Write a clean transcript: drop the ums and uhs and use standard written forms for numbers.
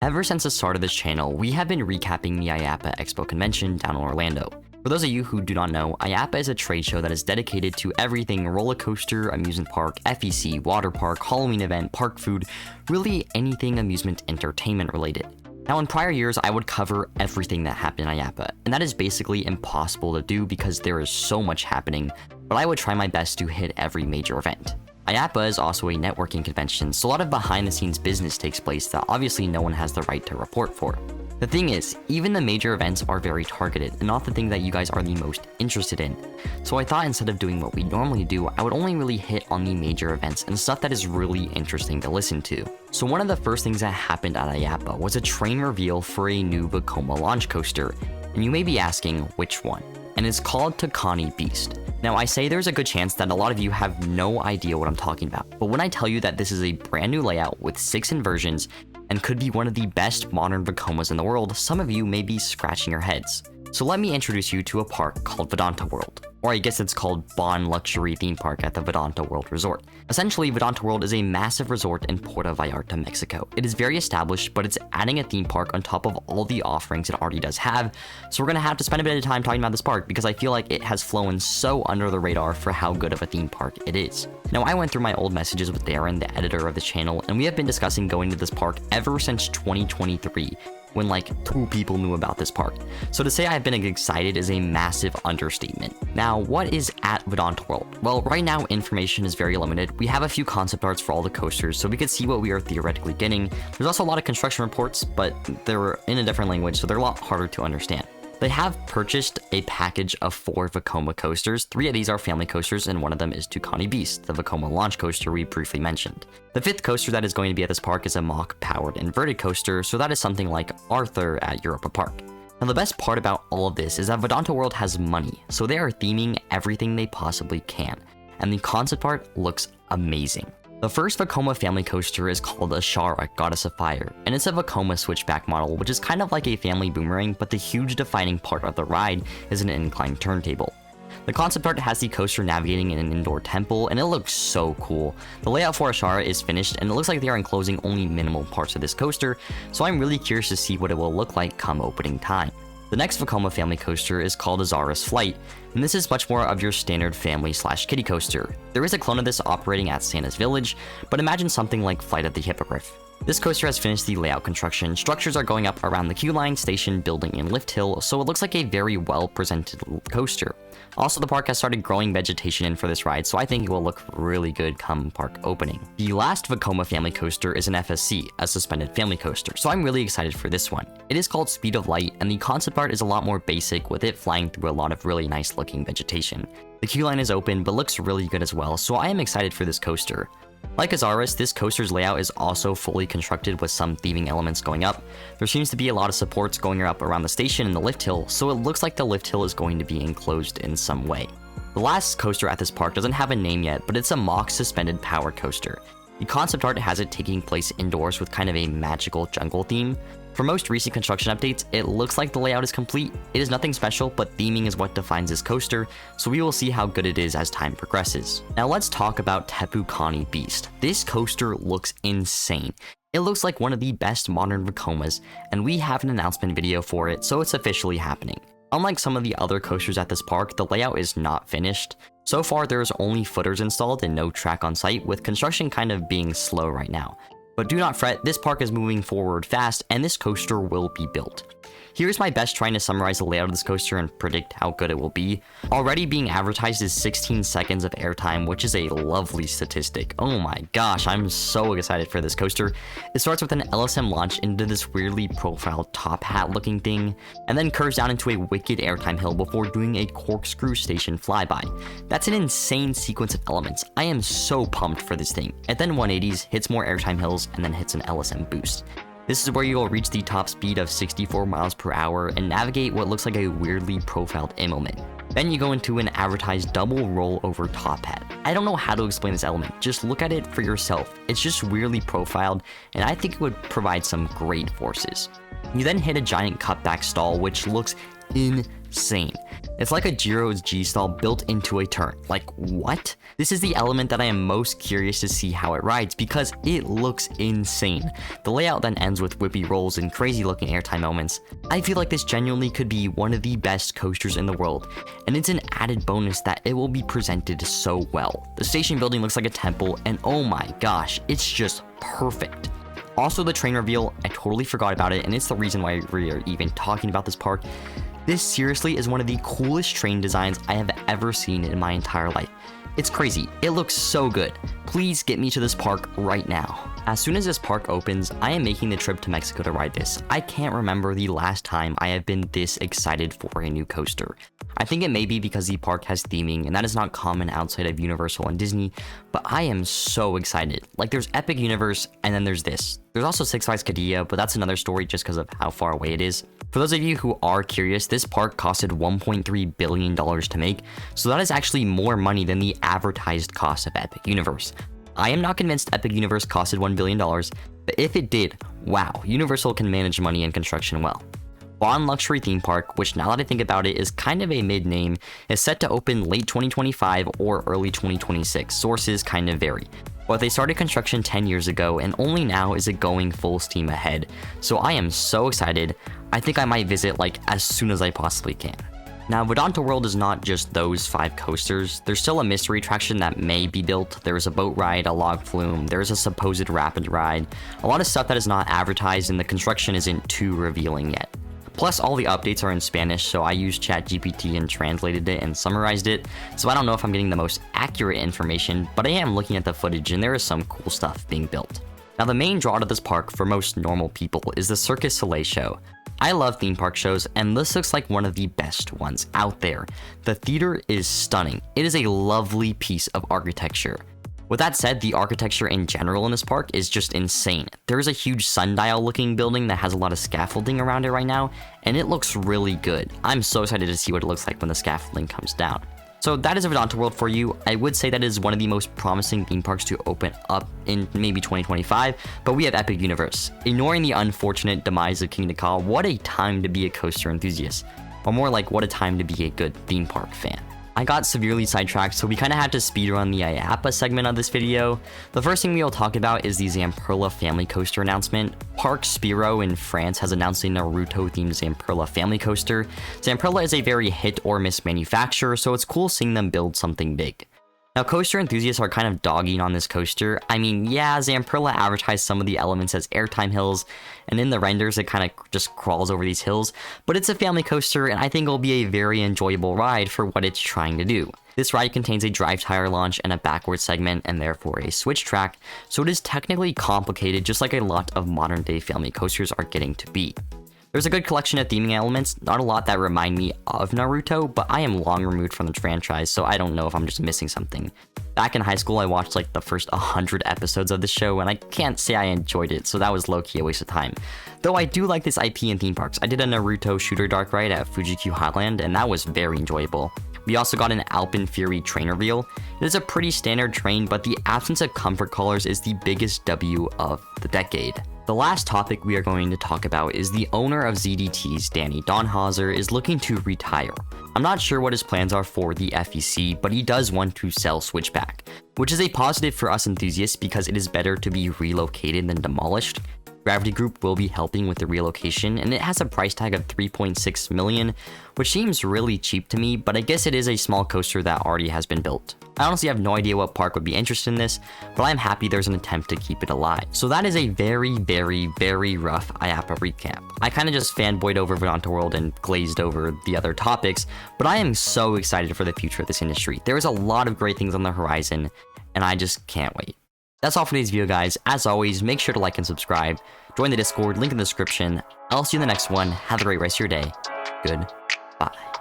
Ever since the start of this channel, we have been recapping the Iappa Expo convention down in Orlando. For those of you who do not know, Iappa is a trade show that is dedicated to everything roller coaster, amusement park, FEC, water park, Halloween event, park food, really anything amusement entertainment related. Now in prior years, I would cover everything that happened in Iappa, and that is basically impossible to do because there is so much happening, but I would try my best to hit every major event. Iappa is also a networking convention, so a lot of behind the scenes business takes place that obviously no one has the right to report for. The thing is, even the major events are very targeted and not the thing that you guys are the most interested in. So I thought instead of doing what we normally do, I would only really hit on the major events and stuff that is really interesting to listen to. So one of the first things that happened at Iappa was a train reveal for a new Vekoma launch coaster. And you may be asking, which one? And it's called Canobie Beast. Now I say there's a good chance that a lot of you have no idea what I'm talking about, but when I tell you that this is a brand new layout with 6 inversions and could be one of the best modern Vekomas in the world, some of you may be scratching your heads. So let me introduce you to a park called Vedanta World, or I guess it's called Bon Luxury Theme Park at the Vedanta World Resort. Essentially, Vedanta World is a massive resort in Puerto Vallarta, Mexico. It is very established, but it's adding a theme park on top of all the offerings it already does have, so we're gonna have to spend a bit of time talking about this park because I feel like it has flown so under the radar for how good of a theme park it is. Now, I went through my old messages with Darren, the editor of the channel, and we have been discussing going to this park ever since 2023. When like 2 people knew about this park. So to say I've been excited is a massive understatement. Now, what is at Vedanta World? Well, right now information is very limited. We have a few concept arts for all the coasters, so we could see what we are theoretically getting. There's also a lot of construction reports, but they're in a different language, so they're a lot harder to understand. They have purchased a package of 4 Vekoma coasters. 3 of these are family coasters, and one of them is Canobie Beast, the Vekoma launch coaster we briefly mentioned. The 5th coaster that is going to be at this park is a Mach-powered inverted coaster, so that is something like Arthur at Iappa Park. Now the best part about all of this is that Vedanta World has money, so they are theming everything they possibly can, and the concept art looks amazing. The first Vekoma family coaster is called Ashara, Goddess of Fire, and it's a Vekoma switchback model, which is kind of like a family boomerang, but the huge defining part of the ride is an inclined turntable. The concept art has the coaster navigating in an indoor temple, and it looks so cool. The layout for Ashara is finished, and it looks like they are enclosing only minimal parts of this coaster, so I'm really curious to see what it will look like come opening time. The next Vekoma family coaster is called Azara's Flight, and this is much more of your standard family/kiddie coaster. There is a clone of this operating at Santa's Village, but imagine something like Flight of the Hippogriff. This coaster has finished the layout construction. Structures are going up around the queue line, station, building, and lift hill, so it looks like a very well presented coaster. Also, the park has started growing vegetation in for this ride, so I think it will look really good come park opening. The last Vekoma family coaster is an FSC, a suspended family coaster, so I'm really excited for this one. It is called Speed of Light, and the concept art is a lot more basic, with it flying through a lot of really nice looking vegetation. The queue line is open, but looks really good as well, so I am excited for this coaster. Like Azara's, this coaster's layout is also fully constructed with some theming elements going up. There seems to be a lot of supports going up around the station and the lift hill, so it looks like the lift hill is going to be enclosed in some way. The last coaster at this park doesn't have a name yet, but it's a Mach suspended power coaster. The concept art has it taking place indoors with kind of a magical jungle theme. For most recent construction updates, it looks like the layout is complete. It is nothing special, but theming is what defines this coaster, so we will see how good it is as time progresses. Now let's talk about Canobie Beast. This coaster looks insane. It looks like one of the best modern Vekomas, and we have an announcement video for it, so it's officially happening. Unlike some of the other coasters at this park, the layout is not finished. So far, there's only footers installed and no track on site, with construction kind of being slow right now. But do not fret, this park is moving forward fast, and this coaster will be built. Here's my best trying to summarize the layout of this coaster and predict how good it will be. Already being advertised is 16 seconds of airtime, which is a lovely statistic. Oh my gosh, I'm so excited for this coaster. It starts with an LSM launch into this weirdly profiled top hat looking thing, and then curves down into a wicked airtime hill before doing a corkscrew station flyby. That's an insane sequence of elements. I am so pumped for this thing. It then 180s, hits more airtime hills, and then hits an LSM boost. This is where you will reach the top speed of 64 miles per hour and navigate what looks like a weirdly profiled element. Then you go into an advertised double roll over top hat. I don't know how to explain this element, just look at it for yourself. It's just weirdly profiled, and I think it would provide some great forces. You then hit a giant cutback stall, which looks insane. It's like a Jiro's G-stall built into a turn. Like, what? This is the element that I am most curious to see how it rides because it looks insane. The layout then ends with whippy rolls and crazy looking airtime moments. I feel like this genuinely could be one of the best coasters in the world, and it's an added bonus that it will be presented so well. The station building looks like a temple, and oh my gosh, it's just perfect. Also, the train reveal, I totally forgot about it, and it's the reason why we are even talking about this park. This seriously is one of the coolest train designs I have ever seen in my entire life. It's crazy. It looks so good. Please get me to this park right now. As soon as this park opens, I am making the trip to Mexico to ride this. I can't remember the last time I have been this excited for a new coaster. I think it may be because the park has theming, and that is not common outside of Universal and Disney, but I am so excited. Like, there's Epic Universe, and then there's this. There's also Six Flags Qiddiya, but that's another story just because of how far away it is. For those of you who are curious, this park costed $1.3 billion to make, so that is actually more money than the advertised cost of Epic Universe. I am not convinced Epic Universe costed $1 billion, but if it did, wow, Universal can manage money and construction well. Bond Luxury Theme Park, which now that I think about it is kind of a mid-name, is set to open late 2025 or early 2026, sources kind of vary. But they started construction 10 years ago, and only now is it going full steam ahead. So I am so excited. I think I might visit like as soon as I possibly can. Now, Vedanta World is not just those 5 coasters. There's still a mystery attraction that may be built. There's a boat ride, a log flume, there's a supposed rapid ride, a lot of stuff that is not advertised and the construction isn't too revealing yet. Plus, all the updates are in Spanish, so I used ChatGPT and translated it and summarized it, so I don't know if I'm getting the most accurate information, but I am looking at the footage and there is some cool stuff being built. Now, the main draw to this park for most normal people is the Cirque du Soleil show. I love theme park shows, and this looks like one of the best ones out there. The theater is stunning. It is a lovely piece of architecture. With that said, the architecture in general in this park is just insane. There is a huge sundial looking building that has a lot of scaffolding around it right now, and it looks really good. I'm so excited to see what it looks like when the scaffolding comes down. So that is a Vedanta World for you. I would say that is one of the most promising theme parks to open up in maybe 2025, but we have Epic Universe. Ignoring the unfortunate demise of King Ka, what a time to be a coaster enthusiast. Or more like, what a time to be a good theme park fan. I got severely sidetracked, so we kind of had to speedrun the Iappa segment of this video. The first thing we will talk about is the Zamperla family coaster announcement. Parc Spiro in France has announced a Naruto-themed Zamperla family coaster. Zamperla is a very hit-or-miss manufacturer, so it's cool seeing them build something big. Now, coaster enthusiasts are kind of dogging on this coaster. I mean, yeah, Zamperla advertised some of the elements as airtime hills, and in the renders it kind of just crawls over these hills, but it's a family coaster, and I think it'll be a very enjoyable ride for what it's trying to do. This ride contains a drive tire launch and a backward segment, and therefore a switch track, so it is technically complicated just like a lot of modern day family coasters are getting to be. There's a good collection of theming elements, not a lot that remind me of Naruto, but I am long removed from the franchise, so I don't know if I'm just missing something. Back in high school, I watched like the first 100 episodes of the show, and I can't say I enjoyed it, so that was low-key a waste of time. Though I do like this IP in theme parks. I did a Naruto shooter dark ride at Fuji-Q Highland, and that was very enjoyable. We also got an Alpen Fury train reveal. It is a pretty standard train, but the absence of comfort colors is the biggest W of the decade. The last topic we are going to talk about is the owner of ZDT's Danny Donhauser is looking to retire. I'm not sure what his plans are for the FEC, but he does want to sell Switchback, which is a positive for us enthusiasts because it is better to be relocated than demolished. Gravity Group will be helping with the relocation, and it has a price tag of $3.6 million, which seems really cheap to me, but I guess it is a small coaster that already has been built. I honestly have no idea what park would be interested in this, but I'm happy there's an attempt to keep it alive. So that is a very, very, very rough Iappa recap. I kind of just fanboyed over Vedanta World and glazed over the other topics, but I am so excited for the future of this industry. There is a lot of great things on the horizon, and I just can't wait. That's all for today's video, guys. As always, make sure to like and subscribe. Join the Discord, link in the description. I'll see you in the next one. Have a great rest of your day. Goodbye.